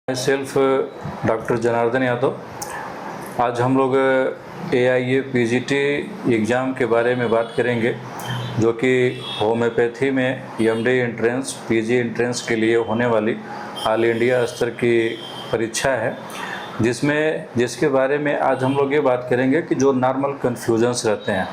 My self doctor Janardan Yadav. आज हम लोग AIA PGT एग्ज़ाम के बारे में बात करेंगे, जो कि होम्योपैथी में MD एंट्रेंस PG एंट्रेंस के लिए होने वाली ऑल इंडिया स्तर की परीक्षा है, जिसके बारे में आज हम लोग ये बात करेंगे कि जो नॉर्मल कन्फ्यूजन्स रहते हैं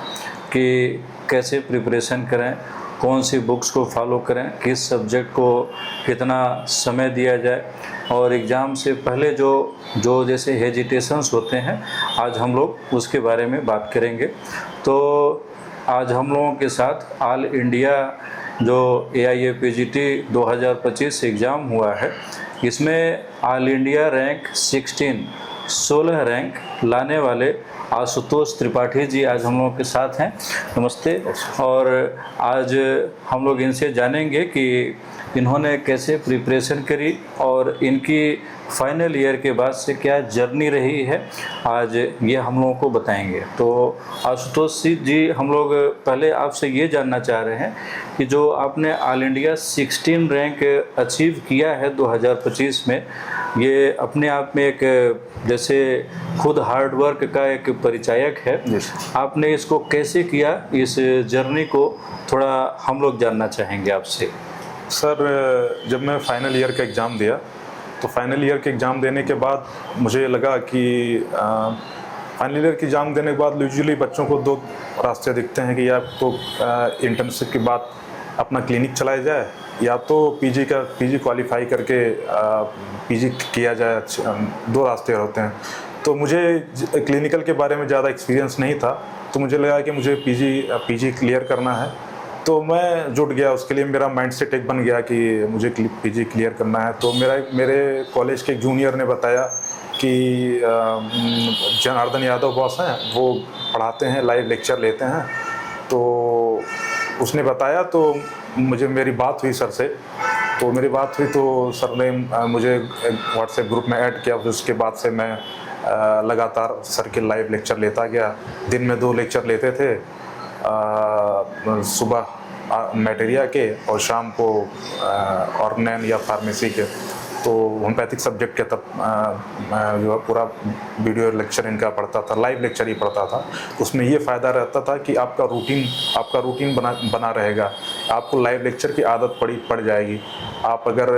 कि कैसे प्रिपरेशन करें, कौन सी बुक्स को फॉलो करें, किस सब्जेक्ट को कितना समय दिया जाए, और एग्ज़ाम से पहले जो जैसे हेजिटेशंस होते हैं, आज हम लोग उसके बारे में बात करेंगे। तो आज हम लोगों के साथ ऑल इंडिया जो AIA PGT 2025 एग्ज़ाम हुआ है, इसमें ऑल इंडिया रैंक 16 रैंक लाने वाले आशुतोष त्रिपाठी जी आज हम लोगों के साथ हैं। नमस्ते। और आज हम लोग इनसे जानेंगे कि इन्होंने कैसे प्रिपरेशन करी और इनकी फाइनल ईयर के बाद से क्या जर्नी रही है, आज ये हम लोगों को बताएंगे। तो आशुतोष जी, हम लोग पहले आपसे ये जानना चाह रहे हैं कि जो आपने ऑल इंडिया 16 रैंक अचीव किया है 2025 में, ये अपने आप में एक जैसे खुद हार्ड वर्क का एक परिचायक है। आपने इसको कैसे किया, इस जर्नी को थोड़ा हम लोग जानना चाहेंगे आपसे। सर, जब मैं फाइनल ईयर का एग्ज़ाम दिया तो फाइनल ईयर के एग्ज़ाम देने के बाद मुझे लगा कि फाइनल ईयर के एग्ज़ाम देने के बाद यूजुअली बच्चों को दो रास्ते दिखते हैं कि या तो इंटर्नशिप के बाद अपना क्लिनिक चलाया जाए, या तो पीजी क्वालिफाई करके पीजी किया जाए। दो रास्ते होते हैं। तो मुझे क्लिनिकल के बारे में ज़्यादा एक्सपीरियंस नहीं था, तो मुझे लगा कि मुझे पीजी क्लियर करना है। तो मैं जुट गया, उसके लिए मेरा माइंड सेट एक बन गया कि मुझे पीजी क्लियर करना है। तो मेरे कॉलेज के एक जूनियर ने बताया कि जनार्दन यादव बॉस हैं, वो पढ़ाते हैं, लाइव लेक्चर लेते हैं। तो उसने बताया, तो मेरी बात हुई सर से। तो मेरी बात हुई तो सर ने मुझे व्हाट्सएप ग्रुप में ऐड किया। उसके बाद से मैं लगातार सर के लाइव लेक्चर लेता गया। दिन में 2 लेक्चर लेते थे, सुबह मैटेरिया के और शाम को ऑर्गेन या फार्मेसी के। तो होम्योपैथिक सब्जेक्ट के तब जो पूरा वीडियो लेक्चर इनका पढ़ता था, लाइव लेक्चर ही पढ़ता था। उसमें ये फ़ायदा रहता था कि आपका रूटीन बना रहेगा। आपको लाइव लेक्चर की आदत पड़ जाएगी। आप अगर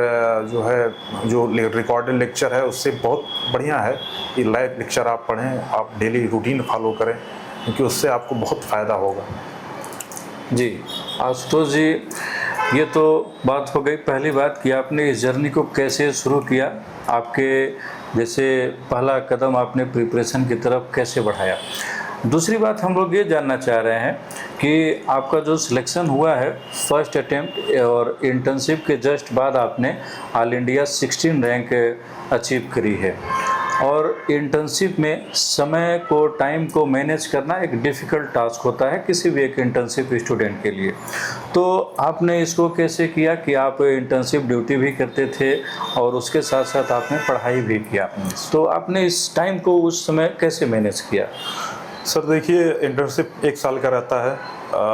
जो रिकॉर्डेड लेक्चर है उससे बहुत बढ़िया है कि लाइव लेक्चर आप पढ़ें, आप डेली रूटीन फॉलो करें, क्योंकि उससे आपको बहुत फ़ायदा होगा। जी आशुतोष जी, ये तो बात हो गई पहली बात कि आपने इस जर्नी को कैसे शुरू किया, आपके जैसे पहला कदम आपने प्रिपरेशन की तरफ कैसे बढ़ाया। दूसरी बात हम लोग ये जानना चाह रहे हैं कि आपका जो सिलेक्शन हुआ है फर्स्ट अटेम्प्ट और इंटर्नशिप के जस्ट बाद आपने ऑल इंडिया 16 रैंक अचीव करी है, और इंटर्नशिप में समय को, टाइम को मैनेज करना एक डिफ़िकल्ट टास्क होता है किसी भी एक इंटर्नशिप स्टूडेंट के लिए। तो आपने इसको कैसे किया कि आप इंटर्नशिप ड्यूटी भी करते थे और उसके साथ साथ आपने पढ़ाई भी किया, तो आपने इस टाइम को उस समय कैसे मैनेज किया? सर देखिए, इंटर्नशिप 1 साल का रहता है।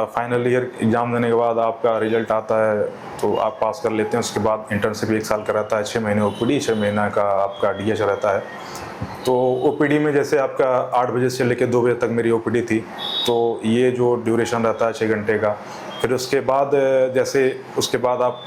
फाइनल ईयर एग्ज़ाम देने के बाद आपका रिजल्ट आता है तो आप पास कर लेते हैं। उसके बाद इंटर्नशिप 1 साल का रहता है, 6 महीने OPD, 6 महीना का आपका DH रहता है। तो OPD में जैसे आपका 8 बजे से लेकर 2 बजे तक मेरी OPD थी, तो ये जो ड्यूरेशन रहता है 6 घंटे का। फिर उसके बाद उसके बाद आप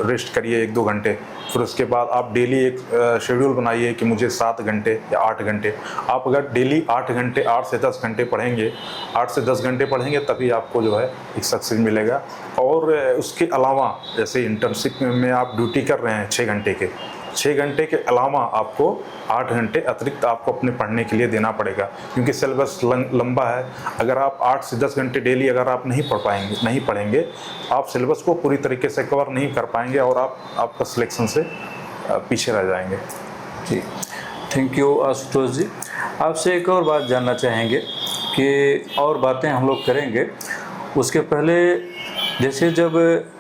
रेस्ट करिए 1-2 घंटे। फिर उसके बाद आप डेली एक शेड्यूल बनाइए कि मुझे 7 घंटे या 8 घंटे। आप अगर डेली 8 घंटे, 8 से 10 घंटे पढ़ेंगे, 8 से 10 घंटे पढ़ेंगे, तभी आपको जो है एक सक्सेस मिलेगा। और उसके अलावा जैसे इंटर्नशिप में आप ड्यूटी कर रहे हैं 6 घंटे के अलावा आपको 8 घंटे अतिरिक्त आपको अपने पढ़ने के लिए देना पड़ेगा, क्योंकि सिलेबस लंबा है। अगर आप 8 से 10 घंटे डेली अगर आप नहीं पढ़ेंगे, आप सिलेबस को पूरी तरीके से कवर नहीं कर पाएंगे और आपका सिलेक्शन से पीछे रह जाएंगे। जी, थैंक यू आशुतोष जी। आपसे एक और बात जानना चाहेंगे कि और बातें हम लोग करेंगे, उसके पहले जैसे जब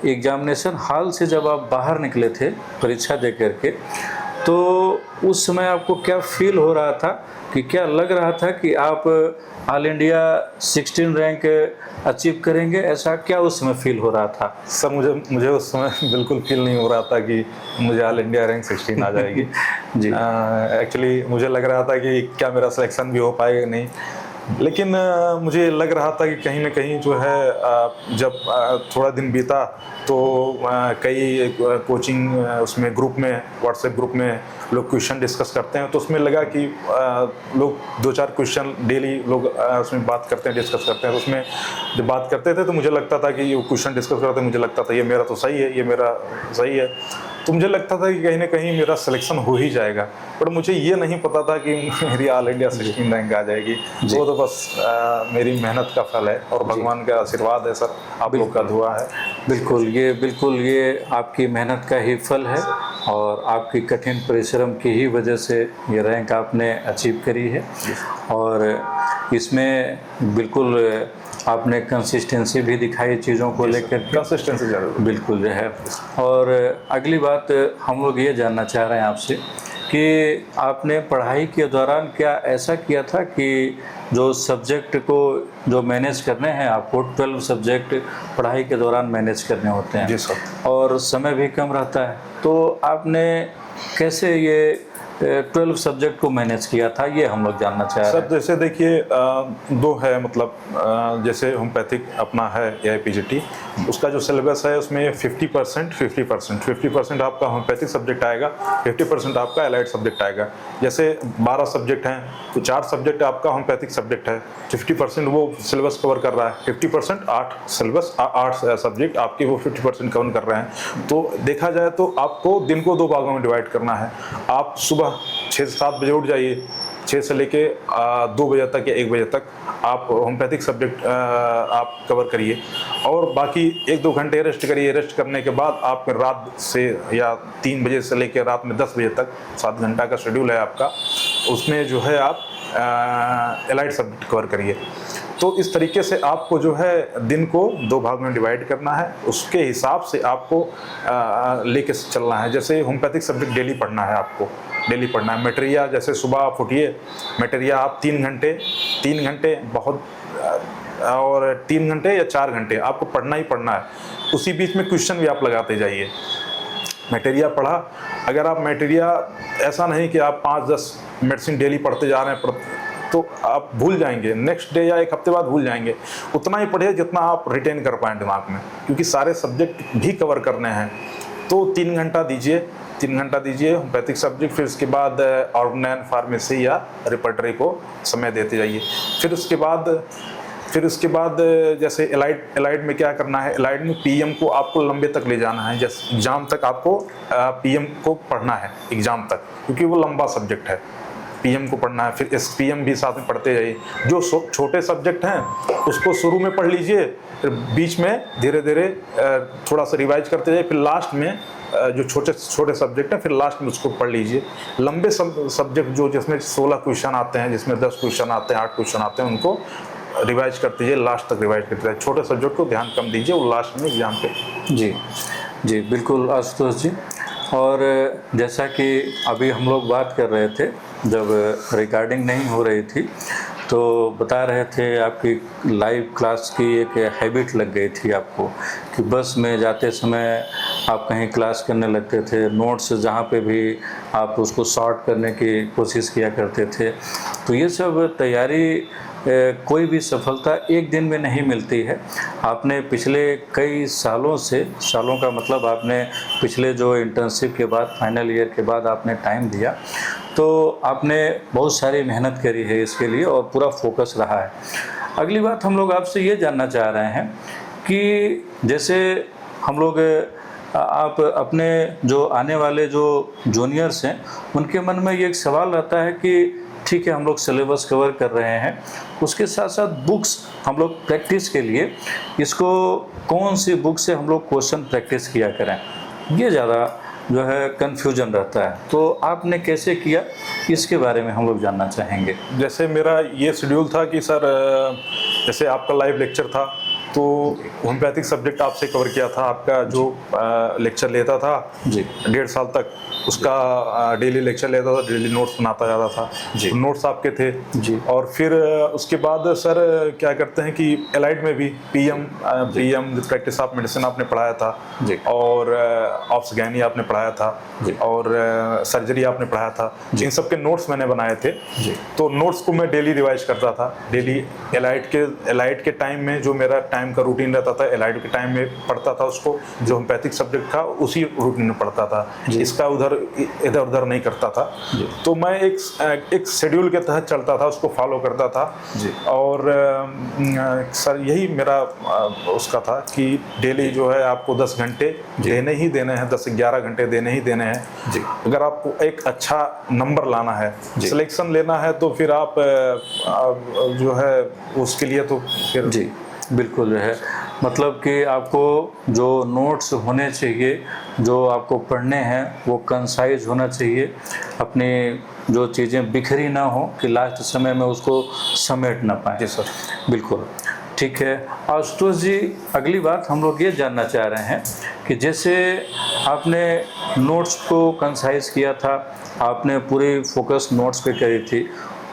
एग्जामिनेशन हॉल से जब आप बाहर निकले थे परीक्षा दे करके, तो उस समय आपको क्या फील हो रहा था, कि क्या लग रहा था कि आप ऑल इंडिया 16 रैंक अचीव करेंगे, ऐसा क्या उस समय फील हो रहा था? सर मुझे उस समय बिल्कुल फील नहीं हो रहा था कि मुझे ऑल इंडिया रैंक 16 आ जाएगी। जी। एक्चुअली मुझे लग रहा था कि क्या मेरा सिलेक्शन भी हो पाएगा नहीं, लेकिन मुझे लग रहा था कि कहीं ना कहीं जो है जब थोड़ा दिन बीता तो कई कोचिंग उसमें ग्रुप में, व्हाट्सएप ग्रुप में लोग क्वेश्चन डिस्कस करते हैं, तो उसमें लगा कि लोग 2-4 क्वेश्चन डेली लोग उसमें बात करते हैं, डिस्कस करते हैं। तो उसमें जब बात करते थे तो मुझे लगता था कि वो क्वेश्चन डिस्कस करते, मुझे लगता था ये मेरा तो सही है, ये मेरा सही है। तो मुझे लगता था कि कहीं ना कहीं मेरा सिलेक्शन हो ही जाएगा, पर मुझे ये नहीं पता था कि मेरी ऑल इंडिया 16 रैंक आ जाएगी। वो तो बस मेरी मेहनत का फल है और भगवान का आशीर्वाद है सर, आप लोग का दुआ है। बिल्कुल ये आपकी मेहनत का ही फल है और आपकी कठिन परिश्रम की ही वजह से ये रैंक आपने अचीव करी है। और इसमें बिल्कुल आपने कंसिस्टेंसी भी दिखाई चीज़ों को लेकर, कंसिस्टेंसी जरूर बिल्कुल जो है। और अगली बात हम लोग ये जानना चाह रहे हैं आपसे कि आपने पढ़ाई के दौरान क्या ऐसा किया था कि जो सब्जेक्ट को जो मैनेज करने हैं आपको, 12 सब्जेक्ट पढ़ाई के दौरान मैनेज करने होते हैं। जी सर। और समय भी कम रहता है, तो आपने कैसे ये 12 सब्जेक्ट को मैनेज किया था, ये हम लोग जानना चाह रहे हैं। सर जैसे देखिए दो है, मतलब जैसे होम्योपैथिक अपना है AIPGT, उसका जो सिलेबस है उसमें 50% 50% आपका होम्योपैथिक सब्जेक्ट आएगा, 50% आपका एलाइड सब्जेक्ट आएगा। जैसे 12 सब्जेक्ट हैं तो 4 सब्जेक्ट आपका होम्योपैथिक सब्जेक्ट है, 50% वो सिलेबस कवर कर रहा है, 50% 8 सब्जेक्ट आपके वो 50% कवर कर रहे हैं। तो देखा जाए तो आपको दिन को 2 भागों में डिवाइड करना है। आप सुबह 6 से 7 बजे उठ जाइए, 6 से लेके 2 बजे तक या 1 बजे तक आप होम्योपैथिक सब्जेक्ट आप कवर करिए और बाकी 1-2 घंटे रेस्ट करिए। रेस्ट करने के बाद आप रात से या 3 बजे से लेकर रात में 10 बजे तक 7 घंटा का शेड्यूल है आपका, उसमें जो है आप एलाइड सब्जेक्ट कवर करिए। तो इस तरीके से आपको जो है दिन को 2 भाग में डिवाइड करना है, उसके हिसाब से आपको लेके चलना है। जैसे होम्योपैथिक सब्जेक्ट डेली पढ़ना है, आपको डेली पढ़ना है। मटेरिया जैसे सुबह आप उठिए, मटेरिया आप 3 घंटे बहुत, और 3 घंटे या 4 घंटे आपको पढ़ना ही पढ़ना है। उसी बीच में क्वेश्चन भी आप लगाते जाइए। मटेरिया पढ़ा, अगर आप मटेरिया ऐसा नहीं कि आप 5-10 मेडिसिन डेली पढ़ते जा रहे हैं तो आप भूल जाएंगे, नेक्स्ट डे या 1 हफ्ते बाद भूल जाएंगे। उतना ही पढ़िए जितना आप रिटेन कर पाएँ दिमाग में, क्योंकि सारे सब्जेक्ट भी कवर करने हैं। तो 3 घंटा दीजिए होम्योपैथिक सब्जेक्ट, फिर उसके बाद ऑर्गेनाइन, फार्मेसी या रिपर्टरी को समय देते जाइए। फिर उसके बाद जैसे एलाइड में क्या करना है, एलाइड में PM को आपको लंबे तक ले जाना है। जैसे एग्ज़ाम तक आपको PM को पढ़ना है, एग्ज़ाम तक, क्योंकि वो लंबा सब्जेक्ट है। PM को पढ़ना है, फिर SPM भी साथ में पढ़ते जाइए। जो छोटे सब्जेक्ट हैं उसको शुरू में पढ़ लीजिए, फिर बीच में धीरे धीरे थोड़ा सा रिवाइज करते जाइए, फिर लास्ट में जो छोटे सब्जेक्ट हैं फिर लास्ट में उसको पढ़ लीजिए। लंबे सब्जेक्ट जो जिसमें 16 क्वेश्चन आते हैं, जिसमें 10 क्वेश्चन आते हैं, 8 क्वेश्चन आते हैं, उनको रिवाइज करते जाइए, लास्ट तक रिवाइज करते जाइए। छोटे सब्जेक्ट को ध्यान कम दीजिए, वो लास्ट में एग्जाम पे। जी बिल्कुल आशुतोष जी। और जैसा कि अभी हम लोग बात कर रहे थे, जब रिकॉर्डिंग नहीं हो रही थी तो बता रहे थे आपकी लाइव क्लास की एक हैबिट लग गई थी आपको, कि बस में जाते समय आप कहीं क्लास करने लगते थे, नोट्स जहाँ पे भी आप उसको शॉर्ट करने की कोशिश किया करते थे। तो ये सब तैयारी, कोई भी सफलता एक दिन में नहीं मिलती है। आपने पिछले कई सालों का मतलब आपने पिछले जो इंटर्नशिप के बाद, फाइनल ईयर के बाद आपने टाइम दिया, तो आपने बहुत सारी मेहनत करी है इसके लिए और पूरा फोकस रहा है। अगली बात हम लोग आपसे ये जानना चाह रहे हैं कि जैसे हम लोग, आप अपने जो आने वाले जो जूनियर्स हैं उनके मन में ये एक सवाल रहता है कि ठीक है, हम लोग सिलेबस कवर कर रहे हैं, उसके साथ साथ बुक्स हम लोग प्रैक्टिस के लिए इसको कौन सी बुक से हम लोग क्वेश्चन प्रैक्टिस किया करें, ये ज़्यादा जो है कन्फ्यूजन रहता है। तो आपने कैसे किया, इसके बारे में हम लोग जानना चाहेंगे। जैसे मेरा ये शेड्यूल था कि सर जैसे आपका लाइव लेक्चर था तो होम्योपैथिक सब्जेक्ट आपसे कवर किया था। आपका जो लेक्चर लेता था जी 1.5 साल तक, उसका डेली लेक्चर लेता था, डेली नोट्स बनाता जाता था जी। नोट्स आपके थे जी। और फिर उसके बाद सर क्या करते हैं कि एलाइड में भी पीएम प्रैक्टिस ऑफ मेडिसिन आपने पढ़ाया था जी। और ऑप्स गैनी आपने पढ़ाया था जी। और सर्जरी आपने पढ़ाया था, इन सब के नोट्स मैंने बनाए थे। जी। तो नोट्स को मैं डेली रिवाइज करता था, डेली एलाइड के टाइम में जो मेरा टाइम का रूटीन रहता था, एलाइड के टाइम में पढ़ता था उसको, जो होम्योपैथिक सब्जेक्ट था उसी रूटीन में पढ़ता था, इसका इधर उधर नहीं करता था। तो मैं एक शेड्यूल के तहत चलता था, उसको फॉलो करता था। और सर यही मेरा उसका था कि डेली जो है आपको 10 घंटे देने ही देने हैं, 10-11 घंटे देने ही देने हैं। अगर आपको एक अच्छा नंबर लाना है, सिलेक्शन लेना है, तो फिर आप जो है उसके लिए तो फिर जी बिल्कुल जो है मतलब कि आपको जो नोट्स होने चाहिए, जो आपको पढ़ने हैं वो कंसाइज होना चाहिए, अपनी जो चीज़ें बिखरी ना हो कि लास्ट समय में उसको समेट ना पाए। जी सर। बिल्कुल ठीक है। आशुतोष जी, अगली बात हम लोग ये जानना चाह रहे हैं कि जैसे आपने नोट्स को कंसाइज किया था, आपने पूरी फोकस नोट्स पे करी थी,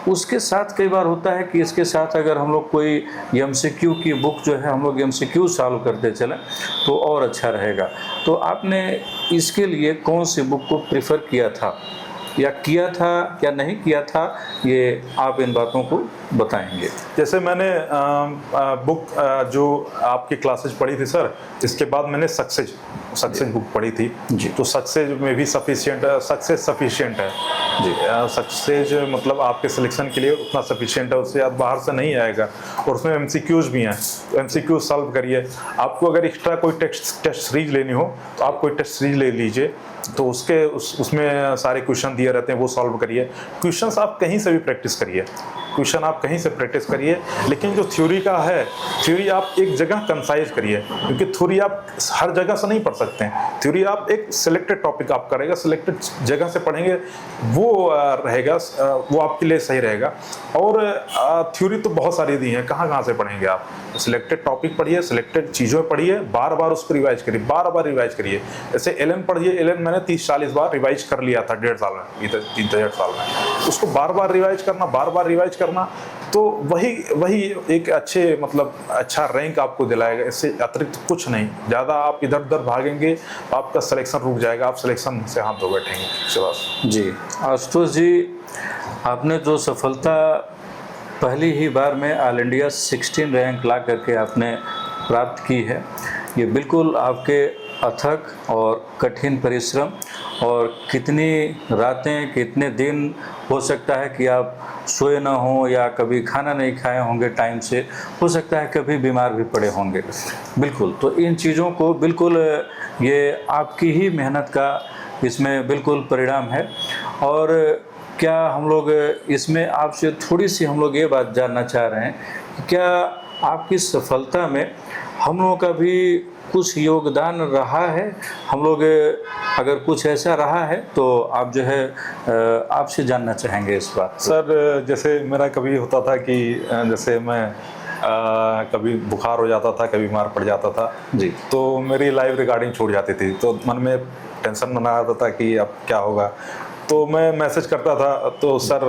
उसके साथ कई बार होता है कि इसके साथ अगर हम लोग कोई एमसीक्यू की बुक जो है हम लोग एमसीक्यू सॉल्व करते चलें तो और अच्छा रहेगा। तो आपने इसके लिए कौन सी बुक को प्रेफर किया था या नहीं किया था, ये आप इन बातों को बताएंगे। जैसे मैंने बुक जो आपकी क्लासेज पढ़ी थी सर, इसके बाद मैंने सक्सेस बुक पढ़ी थी जी। तो सक्सेस में भी सक्सेस सफिशिएंट है जी। सक्सेस मतलब आपके सिलेक्शन के लिए उतना सफिशिएंट है, उससे आप बाहर से नहीं आएगा और उसमें एमसीक्यूज भी हैं, तो एमसीक्यूज सॉल्व करिए। आपको अगर एक्स्ट्रा कोई टेस्ट सीरीज लेनी हो तो आप कोई टेस्ट सीरीज ले लीजिए, तो उसमें सारे क्वेश्चन दिए रहते हैं, वो सॉल्व करिए। क्वेश्चंस आप कहीं से भी प्रैक्टिस करिए, लेकिन जो थ्योरी का है, थ्योरी आप एक जगह कंसाइज करिए, क्योंकि थ्योरी आप हर जगह से नहीं पढ़ सकते हैं। थ्योरी आप एक सिलेक्टेड टॉपिक आप करेगा, सिलेक्टेड जगह से पढ़ेंगे, वो रहेगा, वो आपके लिए सही रहेगा। और थ्योरी तो बहुत सारी दी हैं, कहाँ से पढ़ेंगे आप? सिलेक्टेड टॉपिक पढ़िए, सिलेक्टेड चीज़ों पढ़िए, बार बार उसको रिवाइज करिए, बार रिवाइज करिए। जैसे एलन पढ़िए, एलन मैंने 30-40 बार रिवाइज कर लिया था 1.5 साल में, 3-1.5 साल में। उसको बार बार रिवाइज करना, तो वही एक अच्छा रैंक आपको दिलाएगा। इससे अतिरिक्त कुछ नहीं। ज़्यादा आप इधर उधर भागेंगे आपका सिलेक्शन रुक जाएगा, आप सिलेक्शन से हाथ धो बैठेंगे इसके बाद। जी आशुतोष जी, आपने जो सफलता पहली ही बार में ऑल इंडिया 16 रैंक ला करके आपने प्राप्त की है, ये बिल्कुल आपके अथक और कठिन परिश्रम और कितनी रातें कितने दिन हो सकता है कि आप सोए ना हो या कभी खाना नहीं खाए होंगे टाइम से, हो सकता है कभी बीमार भी पड़े होंगे। बिल्कुल, तो इन चीज़ों को बिल्कुल ये आपकी ही मेहनत का इसमें बिल्कुल परिणाम है। और क्या हम लोग इसमें आपसे थोड़ी सी हम लोग ये बात जानना चाह रहे हैं कि क्या आपकी सफलता में हम लोगों का भी कुछ योगदान रहा है? हम लोग अगर कुछ ऐसा रहा है तो आप जो है आपसे जानना चाहेंगे इस बात। सर जैसे मेरा कभी होता था कि जैसे मैं कभी बुखार हो जाता था, कभी बीमार पड़ जाता था जी, तो मेरी लाइव रिकॉर्डिंग छूट जाती थी, तो मन में टेंशन बना आता था कि अब क्या होगा। तो मैं मैसेज करता था तो सर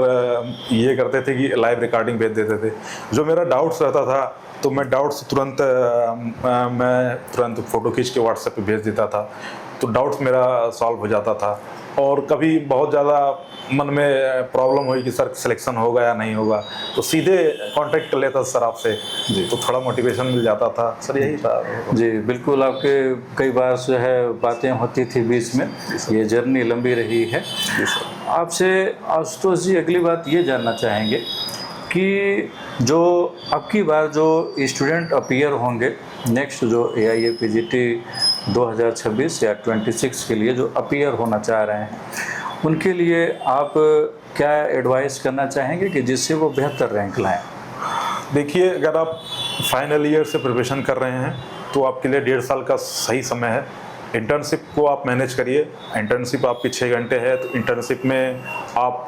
ये करते थे कि लाइव रिकॉर्डिंग भेज देते थे। जो मेरा डाउट्स रहता था तो मैं डाउट्स तुरंत फ़ोटो खींच के व्हाट्सएप पे भेज देता था, तो डाउट्स मेरा सॉल्व हो जाता था। और कभी बहुत ज़्यादा मन में प्रॉब्लम हुई कि सर सिलेक्शन होगा या नहीं होगा, तो सीधे कांटेक्ट कर लेता सर आपसे जी, तो थोड़ा मोटिवेशन मिल जाता था। सर यही था जी। बिल्कुल, आपके कई बार जो है बातें होती थी बीच में, ये जर्नी लंबी रही है। आपसे आशुतोष जी अगली बात ये जानना चाहेंगे कि जो अब की बार जो स्टूडेंट अपीयर होंगे नेक्स्ट जो AIA PGT 2026 या 26 के लिए जो अपीयर होना चाह रहे हैं, उनके लिए आप क्या एडवाइस करना चाहेंगे कि जिससे वो बेहतर रैंक लाएं? देखिए, अगर आप फाइनल ईयर से प्रिपरेशन कर रहे हैं तो आपके लिए 1.5 साल का सही समय है। इंटर्नशिप को आप मैनेज करिए। इंटर्नशिप आपकी 6 घंटे है, तो इंटर्नशिप में आप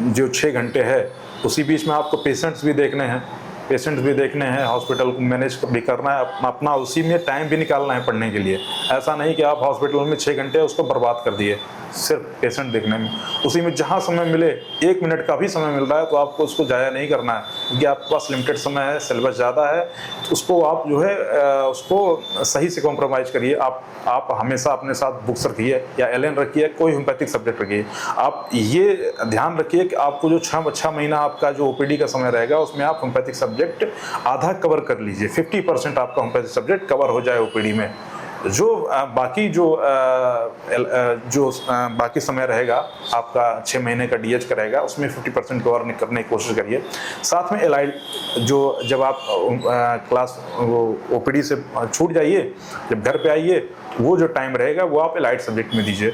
जो 6 घंटे है उसी बीच में आपको पेशेंट्स भी देखने हैं। पेशेंट भी देखने हैं, हॉस्पिटल को मैनेज भी करना है, अपना उसी में टाइम भी निकालना है पढ़ने के लिए। ऐसा नहीं कि आप हॉस्पिटल में 6 घंटे उसको बर्बाद कर दिए सिर्फ पेशेंट देखने में। उसी में जहाँ समय मिले, 1 मिनट का भी समय मिल रहा है तो आपको उसको ज़ाया नहीं करना है, क्योंकि आपके पास लिमिटेड समय है, सिलेबस ज़्यादा है, तो उसको आप जो है उसको सही से कॉम्प्रोमाइज़ करिए। आप हमेशा अपने साथ बुक्स रखिए या एलएन रखिए, कोई होम्योपैथिक सब्जेक्ट रखिए। आप ये ध्यान रखिए कि आपको जो 6 महीना आपका जो ओपीडी का समय रहेगा उसमें आप होम्योपैथिक सब्जेक्ट आधा कवर कर लीजिए, 50% आपका होम्योपैथिक सब्जेक्ट कवर हो जाए ओपीडी में। जो बाकी बाकी समय रहेगा आपका 6 महीने का डीएच का रहेगा, उसमें 50% कवर करने की कोशिश करिए। साथ में एलाइड जो जब आप क्लास वो ओपीडी से छूट जाइए, जब घर पे आइए, वो जो टाइम रहेगा वो आप एलाइड सब्जेक्ट में दीजिए।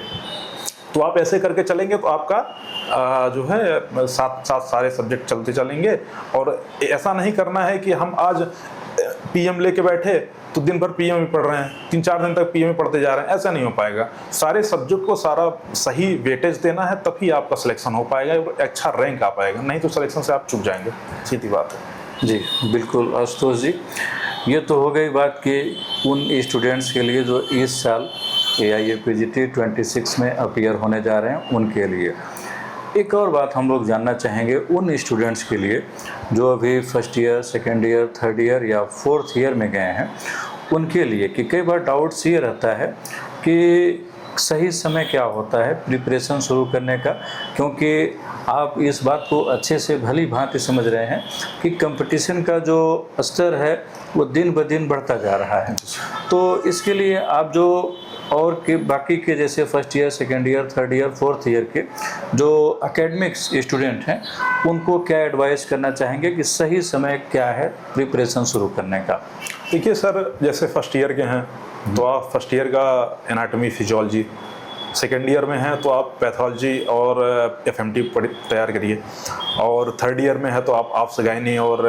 तो आप ऐसे करके चलेंगे तो आपका जो है साथ सारे सब्जेक्ट चलते चलेंगे। और ऐसा नहीं करना है कि हम आज पीएम लेके बैठे तो दिन भर पीएम ही पढ़ रहे हैं, 3-4 दिन तक पीएम ही पढ़ते जा रहे हैं, ऐसा नहीं हो पाएगा। सारे सब्जेक्ट को सारा सही वेटेज देना है, तभी आपका सिलेक्शन हो पाएगा और अच्छा रैंक आ पाएगा, नहीं तो सिलेक्शन से आप चूक जाएंगे, सीधी बात है। जी बिल्कुल आशुतोष जी, ये तो हो गई बात कि उन स्टूडेंट्स के लिए जो इस साल AIA-PGT 26 में अपीयर होने जा रहे हैं उनके लिए। एक और बात हम लोग जानना चाहेंगे उन स्टूडेंट्स के लिए जो अभी first year, second year, third year या फोर्थ ईयर में गए हैं, उनके लिए कि कई बार डाउट्स ये रहता है कि सही समय क्या होता है प्रिपरेशन शुरू करने का, क्योंकि आप इस बात को अच्छे से भली भांति समझ रहे हैं कि कंपटीशन का जो स्तर है वो दिन ब दिन बढ़ता जा रहा है। तो इसके लिए आप जो और के बाकी के जैसे first year, second year, third year, fourth year के जो एकेडमिक्स स्टूडेंट हैं उनको क्या एडवाइस करना चाहेंगे कि सही समय क्या है प्रिपरेशन शुरू करने का? देखिए सर, जैसे फर्स्ट ईयर के हैं तो आप फर्स्ट ईयर का एनाटॉमी फिजियोलॉजी, सेकेंड ईयर में है तो आप पैथोलॉजी और FMT तैयार करिए, और थर्ड ईयर में है तो आप ऑप्स गायनी और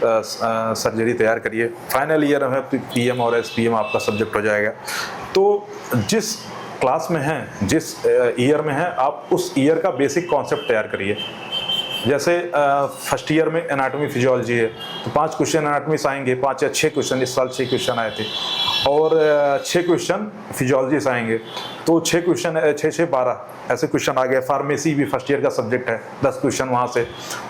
सर्जरी तैयार करिए। फाइनल ईयर में PM और SPM आपका सब्जेक्ट हो जाएगा। तो जिस क्लास में हैं, जिस ईयर में हैं, आप उस ईयर का बेसिक कॉन्सेप्ट तैयार करिए। जैसे फर्स्ट ईयर में एनाटॉमी फिजियोलॉजी है तो 5 क्वेश्चन एनाटॉमी से आएंगे, 5 या 6 क्वेश्चन, इस साल 6 क्वेश्चन आए थे, और 6 क्वेश्चन फिजियोलॉजी से आएंगे, तो 6 क्वेश्चन 6-6 12 ऐसे क्वेश्चन आ गए। फार्मेसी भी फर्स्ट ईयर का सब्जेक्ट है, 10 क्वेश्चन वहाँ से,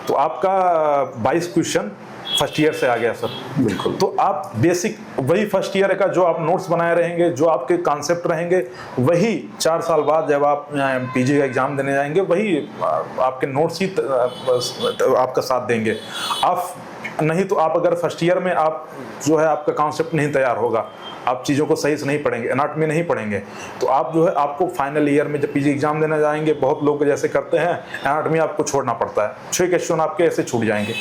तो आपका 22 क्वेश्चन फर्स्ट ईयर से आ गया सर। बिल्कुल। तो आप बेसिक वही फर्स्ट ईयर का जो आप नोट्स बनाए रहेंगे, जो आपके कॉन्सेप्ट रहेंगे, वही 4 साल बाद जब आप PG का एग्ज़ाम देने जाएंगे, वही आपके नोट्स ही आपका साथ देंगे। आप नहीं तो आप अगर फर्स्ट ईयर में आप जो है आपका कॉन्सेप्ट नहीं तैयार होगा, आप चीज़ों को सही से नहीं पढ़ेंगे, एनाटॉमी नहीं पढ़ेंगे, तो आप जो है आपको फाइनल ईयर में जब PG एग्जाम देने जाएंगे, बहुत लोग जैसे करते हैं एनाटॉमी आपको छोड़ना पड़ता है, 6 क्वेश्चन आपके ऐसे छूट जाएंगे,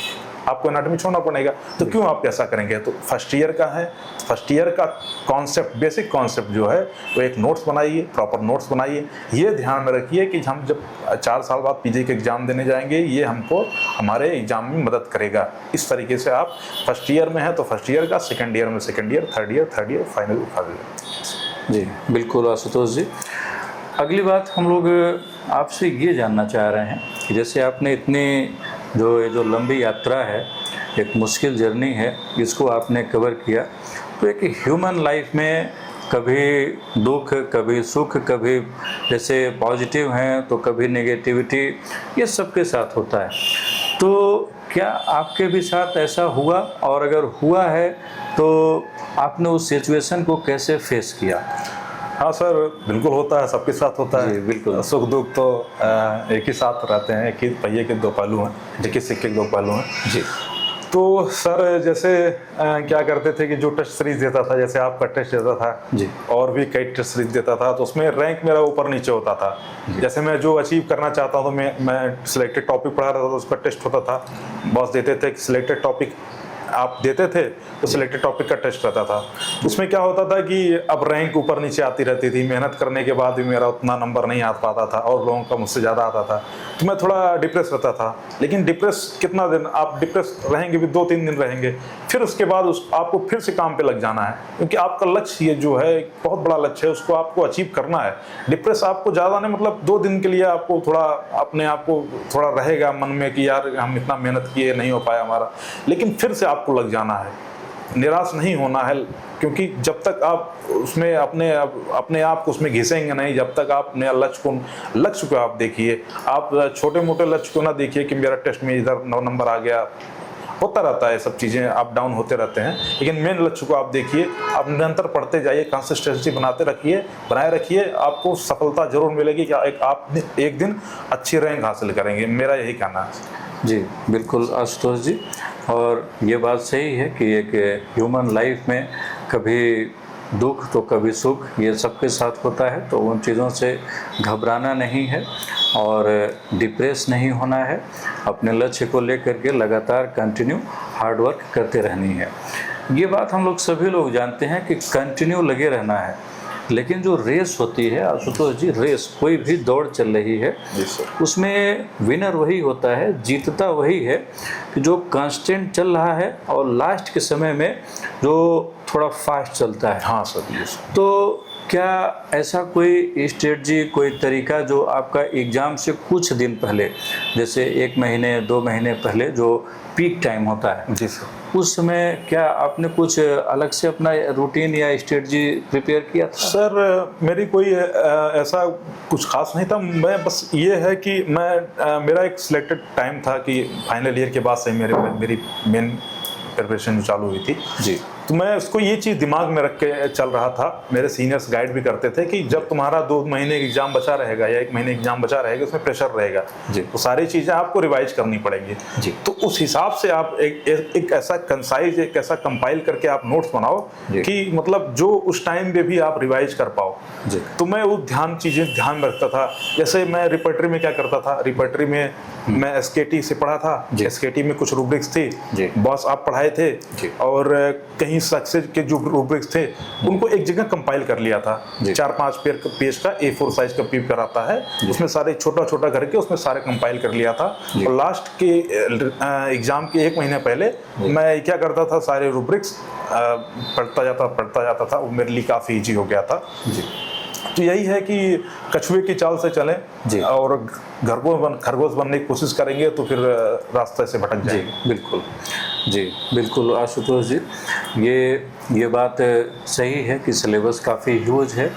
आपको एनाटॉमी छोड़ना पड़ेगा। तो क्यों आप ऐसा करेंगे? तो फर्स्ट ईयर का है, फर्स्ट ईयर का कॉन्सेप्ट, बेसिक कॉन्सेप्ट जो है वो एक नोट्स बनाइए, प्रॉपर नोट्स बनाइए। ये ध्यान में रखिए कि हम जब 4 साल बाद PG के एग्ज़ाम देने जाएंगे, ये हमको हमारे एग्ज़ाम में मदद करेगा। इस तरीके से आप फर्स्ट ईयर में है तो फर्स्ट ईयर का, सेकेंड ईयर में second year, third year, final year. जी बिल्कुल आशुतोष जी। अगली बात हम लोग आपसे ये जानना चाह रहे हैं कि जैसे आपने इतनी जो लंबी यात्रा है, एक मुश्किल जर्नी है, इसको आपने कवर किया, तो एक ह्यूमन लाइफ में कभी दुख, कभी सुख, कभी जैसे पॉजिटिव हैं तो कभी नेगेटिविटी, ये सबके साथ होता है। तो क्या आपके भी साथ ऐसा हुआ, और अगर हुआ है तो आपने उस सिचुएशन को कैसे फेस किया? हाँ सर, बिल्कुल होता है, सबके साथ होता है। जी बिल्कुल। सुख दुख तो एक ही साथ रहते हैं, एक ही पहिए के 2 पहलू हैं, एक ही सिक्के के 2 पहलू हैं जी। तो सर जैसे क्या करते थे कि जो टेस्ट सीरीज देता था, जैसे आपका टेस्ट देता था जी, और भी कई टेस्ट सीरीज देता था, तो उसमें रैंक मेरा ऊपर नीचे होता था। जैसे मैं जो अचीव करना चाहता हूँ तो मैं सिलेक्टेड टॉपिक पढ़ा रहा था तो उसका टेस्ट होता था, बॉस देते थे कि सिलेक्टेड टॉपिक आप देते थे तो सिलेक्टेड टॉपिक का टेस्ट रहता था। उसमें क्या होता था कि अब रैंक ऊपर नीचे आती रहती थी, मेहनत करने के बाद भी मेरा उतना नंबर नहीं आ पाता था और लोगों का मुझसे ज़्यादा आता था, तो मैं थोड़ा डिप्रेस रहता था। लेकिन डिप्रेस कितना दिन आप डिप्रेस रहेंगे, भी 2-3 दिन रहेंगे, फिर उसके बाद आपको फिर से काम पे लग जाना है, क्योंकि आपका लक्ष्य ये जो है बहुत बड़ा लक्ष्य है, उसको आपको अचीव करना है। डिप्रेस आपको ज़्यादा नहीं, मतलब 2 दिन के लिए आपको थोड़ा अपने आप को थोड़ा रहेगा मन में कि यार हम इतना मेहनत किए नहीं हो पाया हमारा, लेकिन फिर से आपको लग जाना है, निराश नहीं होना है, क्योंकि जब तक आप उसमें अपने आप को उसमें घिसेंगे नहीं, जब तक आप अपने लक्ष्य को आप देखिए। आप छोटे मोटे लक्ष्य को ना देखिए कि मेरा टेस्ट में इधर 9 नंबर आ गया, होता रहता है, सब चीज़ें अप डाउन होते रहते हैं, लेकिन मेन लक्ष्य को आप देखिए, आप निरंतर पढ़ते जाइए, कंसिस्टेंसी बनाए रखिए, आपको सफलता जरूर मिलेगी कि आप एक दिन अच्छी रैंक हासिल करेंगे, मेरा यही कहना है। जी बिल्कुल आशुतोष जी, और ये बात सही है कि एक ह्यूमन लाइफ में कभी दुख तो कभी सुख, ये सबके साथ होता है, तो उन चीज़ों से घबराना नहीं है और डिप्रेस नहीं होना है। अपने लक्ष्य को लेकर के लगातार कंटिन्यू हार्ड वर्क करते रहनी है। ये बात हम लोग सभी लोग जानते हैं कि कंटिन्यू लगे रहना है, लेकिन जो रेस होती है आशुतोष जी, रेस कोई भी दौड़ चल रही है, उसमें विनर वही होता है, जीतता वही है कि जो कांस्टेंट चल रहा है और लास्ट के समय में जो थोड़ा फास्ट चलता है। हाँ सर, तो क्या ऐसा कोई स्ट्रेटजी, कोई तरीका जो आपका एग्ज़ाम से कुछ दिन पहले, जैसे 1 महीने 2 महीने पहले जो पीक टाइम होता है, जी सर, उस समय क्या आपने कुछ अलग से अपना रूटीन या स्ट्रेटजी प्रिपेयर किया था? सर मेरी कोई ऐसा कुछ खास नहीं था, मैं बस ये है कि मेरा एक सिलेक्टेड टाइम था कि फाइनल ईयर के बाद से मेरी मेन प्रिपरेशन चालू हुई थी जी। तो मैं उसको ये चीज़ दिमाग में रख के चल रहा था। मेरे सीनियर्स गाइड भी करते थे कि जब तुम्हारा 2 महीने एग्जाम बचा रहेगा या 1 महीने एग्जाम बचा रहेगा, उसमें प्रेशर रहेगा जी, तो सारी चीज़ें आपको रिवाइज करनी पड़ेंगी जी। तो उस हिसाब से आप एक ऐसा कंसाइज, एक ऐसा कंपाइल करके आप नोट्स बनाओ कि मतलब जो उस टाइम पे भी आप रिवाइज कर पाओ जी। तो मैं वो चीज़ें ध्यान में रखता था। जैसे मैं रिपर्टरी में क्या करता था, रिपर्टरी में मैं एसकेटी से पढ़ा था, एसकेटी में कुछ रूब्रिक्स थी, बॉस आप पढ़ाए थे और कहीं सक्सेस के जो रूब्रिक्स थे उनको एक जगह कंपाइल कर लिया था। 4-5 पेज का A4 साइज का पेपर आता है, उसमें सारे छोटा छोटा करके उसमें सारे कंपाइल कर लिया था। और लास्ट के एग्जाम के 1 महीने पहले मैं क्या करता था, सारे रूब्रिक्स पढ़ता जाता था, वो मेरे लिए काफ़ी ईजी हो गया था। तो यही है कि कछुए की चाल से चलें और खरगोश बनने की कोशिश करेंगे तो फिर रास्ते से भटक जाएंगे। बिल्कुल जी, बिल्कुल आशुतोष जी, ये बात सही है कि सिलेबस काफ़ी ह्यूज है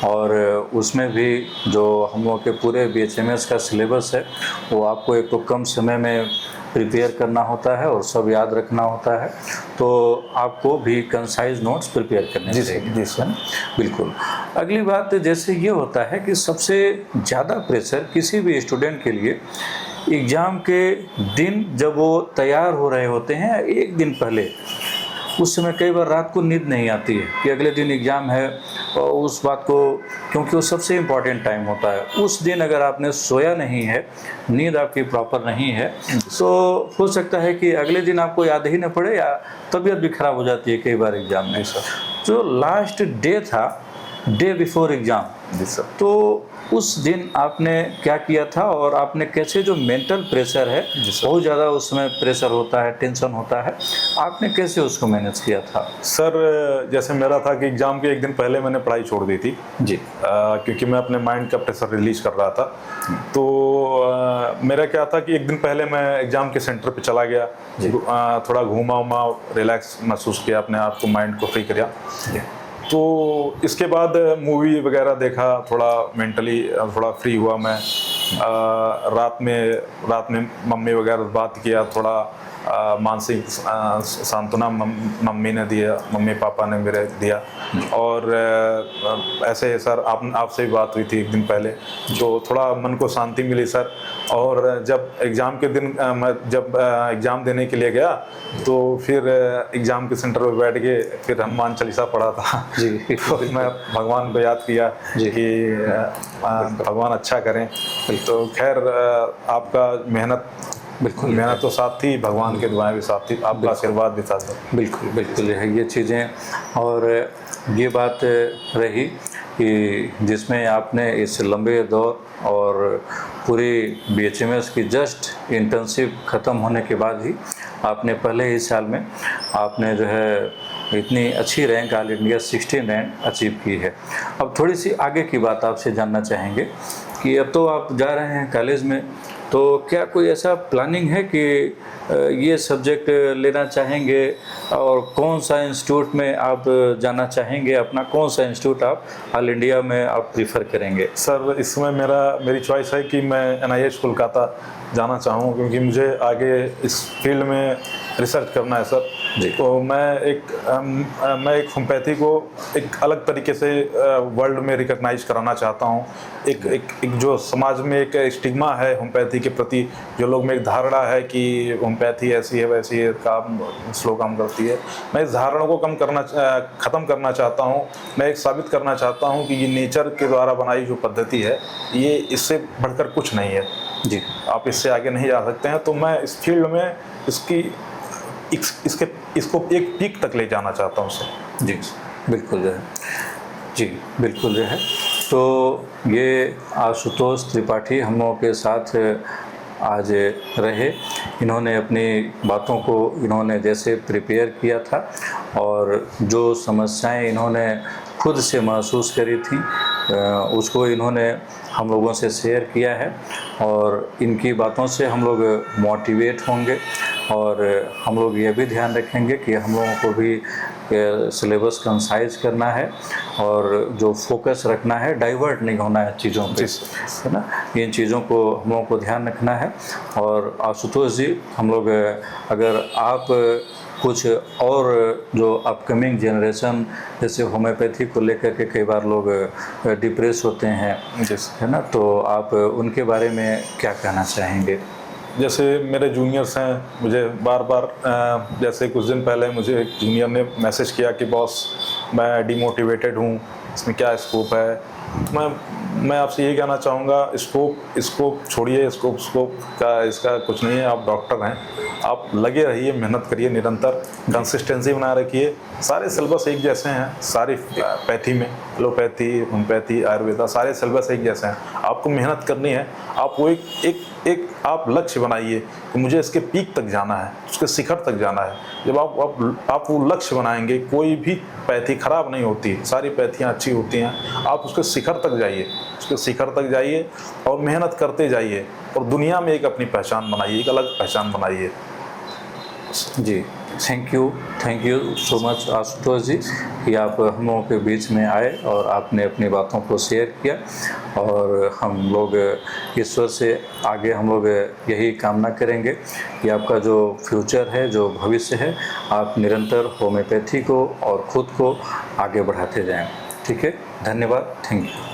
और उसमें भी जो हम लोग के पूरे BHMS का सिलेबस है वो आपको एक तो कम समय में प्रिपेयर करना होता है और सब याद रखना होता है, तो आपको भी कंसाइज नोट्स प्रिपेयर करने चाहिए। जी सर, बिल्कुल। अगली बात जैसे ये होता है कि सबसे ज़्यादा प्रेशर किसी भी स्टूडेंट के लिए एग्ज़ाम के दिन जब वो तैयार हो रहे होते हैं, 1 दिन पहले, उस समय कई बार रात को नींद नहीं आती है कि अगले दिन एग्ज़ाम है और उस बात को, क्योंकि वो सबसे इम्पॉर्टेंट टाइम होता है, उस दिन अगर आपने सोया नहीं है, नींद आपकी प्रॉपर नहीं है, तो हो सकता है कि अगले दिन आपको याद ही न पड़े या तबीयत भी खराब हो जाती है कई बार एग्ज़ाम में। जो लास्ट डे था, डे बिफोर एग्ज़ाम, तो उस दिन आपने क्या किया था और आपने कैसे, जो मेंटल प्रेशर है, बहुत ज़्यादा उसमें प्रेशर होता है, टेंशन होता है, आपने कैसे उसको मैनेज किया था? सर जैसे मेरा था कि एग्ज़ाम के 1 दिन पहले मैंने पढ़ाई छोड़ दी थी जी, क्योंकि मैं अपने माइंड का प्रेशर रिलीज कर रहा था। तो मेरा क्या था कि 1 दिन पहले मैं एग्ज़ाम के सेंटर पे चला गया, थोड़ा घूमा, रिलैक्स महसूस किया, अपने आप को, माइंड को फ्री किया। तो इसके बाद मूवी वगैरह देखा, थोड़ा मेंटली थोड़ा फ्री हुआ मैं। रात में मम्मी वगैरह बात किया, थोड़ा मानसिक सांत्वना मम्मी ने दिया, मम्मी पापा ने मेरे दिया। और ऐसे सर आपसे भी बात हुई थी 1 दिन पहले, तो थोड़ा मन को शांति मिली सर। और जब एग्ज़ाम के दिन मैं जब एग्ज़ाम देने के लिए गया तो फिर एग्ज़ाम के सेंटर पर बैठ के फिर हनुमान चालीसा पढ़ा था जी। तो मैं भगवान को याद किया कि भगवान अच्छा करें। तो खैर आपका मेहनत तो साथ थी, भगवान के दुआएं भी साथ थी, आपका आशीर्वाद भी साथ था। बिल्कुल है ये चीज़ें। और ये बात रही कि जिसमें आपने इस लंबे दौर और पूरी BHMS की जस्ट इंटर्नशिप ख़त्म होने के बाद ही आपने पहले ही साल में आपने जो है इतनी अच्छी rank all India 16 rank achieve की है। अब थोड़ी सी आगे की बात आपसे जानना चाहेंगे कि अब तो आप जा रहे हैं कॉलेज में, तो क्या कोई ऐसा प्लानिंग है कि ये सब्जेक्ट लेना चाहेंगे और कौन सा इंस्टीट्यूट में आप जाना चाहेंगे, अपना कौन सा इंस्टीट्यूट आप ऑल इंडिया में आप प्रीफर करेंगे? सर इसमें मेरी चॉइस है कि मैं NIH कोलकाता जाना चाहूँ, क्योंकि मुझे आगे इस फील्ड में रिसर्च करना है सर जी। तो मैं एक होम्योपैथी को एक अलग तरीके से वर्ल्ड में रिकॉग्नाइज कराना चाहता हूँ। एक जो समाज में एक स्टिग्मा है होम्योपैथी के प्रति, जो लोग में एक धारणा है कि होम्योपैथी ऐसी है वैसी है, काम स्लो काम करती है, मैं इस धारणा को ख़त्म करना चाहता हूँ। मैं एक साबित करना चाहता हूँ कि ये नेचर के द्वारा बनाई जो पद्धति है ये इससे बढ़कर कुछ नहीं है जी, आप इससे आगे नहीं जा सकते हैं। तो मैं इस फील्ड में इसको एक पीक तक ले जाना चाहता हूँ सर। जी बिल्कुल जो है, जी बिल्कुल जो है। तो ये आशुतोष त्रिपाठी हम लोगों के साथ आज रहे। इन्होंने अपनी बातों को इन्होंने जैसे प्रिपेयर किया था और जो समस्याएं इन्होंने खुद से महसूस करी थी उसको इन्होंने हम लोगों से शेयर किया है और इनकी बातों से हम लोग मोटिवेट होंगे और हम लोग ये भी ध्यान रखेंगे कि हम लोगों को भी सिलेबस कंसाइज करना है और जो फोकस रखना है, डाइवर्ट नहीं होना है चीज़ों पे, है ना। इन चीज़ों को हम लोगों को ध्यान रखना है। और आशुतोष जी, हम लोग अगर आप कुछ और जो अपकमिंग जनरेशन जैसे होम्योपैथी को लेकर के कई बार लोग डिप्रेस होते हैं, है ना, तो आप उनके बारे में क्या कहना चाहेंगे? जैसे मेरे जूनियर्स हैं, मुझे बार बार जैसे कुछ दिन पहले मुझे एक जूनियर ने मैसेज किया कि बॉस मैं डिमोटिवेटेड हूँ, इसमें क्या स्कोप है। मैं आपसे यही कहना चाहूँगा, स्कोप छोड़िए, स्कोप का इसका कुछ नहीं है। आप डॉक्टर हैं, आप लगे रहिए, मेहनत करिए, निरंतर कंसिस्टेंसी बनाए रखिए। सारे सिलेबस एक जैसे हैं, सारी पैथी में, एलोपैथी, होम्योपैथी, आयुर्वेदा, सारे सिलेबस एक जैसे हैं। आपको मेहनत करनी है, आपको एक आप लक्ष्य बनाइए कि मुझे इसके पीक तक जाना है, उसके शिखर तक जाना है। जब आप वो लक्ष्य बनाएंगे, कोई भी पैथी खराब नहीं होती, सारी पैथियाँ अच्छी होती हैं। आप उसके शिखर तक जाइए, उसके शिखर तक जाइए और मेहनत करते जाइए और दुनिया में एक अपनी पहचान बनाइए, एक अलग पहचान बनाइए। जी, thank you so much Ashutosh ji कि आप हम लोगों के बीच में आए और आपने अपनी बातों को शेयर किया। और हम लोग ईश्वर से आगे हम लोग यही कामना करेंगे कि आपका जो फ्यूचर है, जो भविष्य है, आप निरंतर होम्योपैथी को और ख़ुद को आगे बढ़ाते जाएं। ठीक है, धन्यवाद, थैंक यू।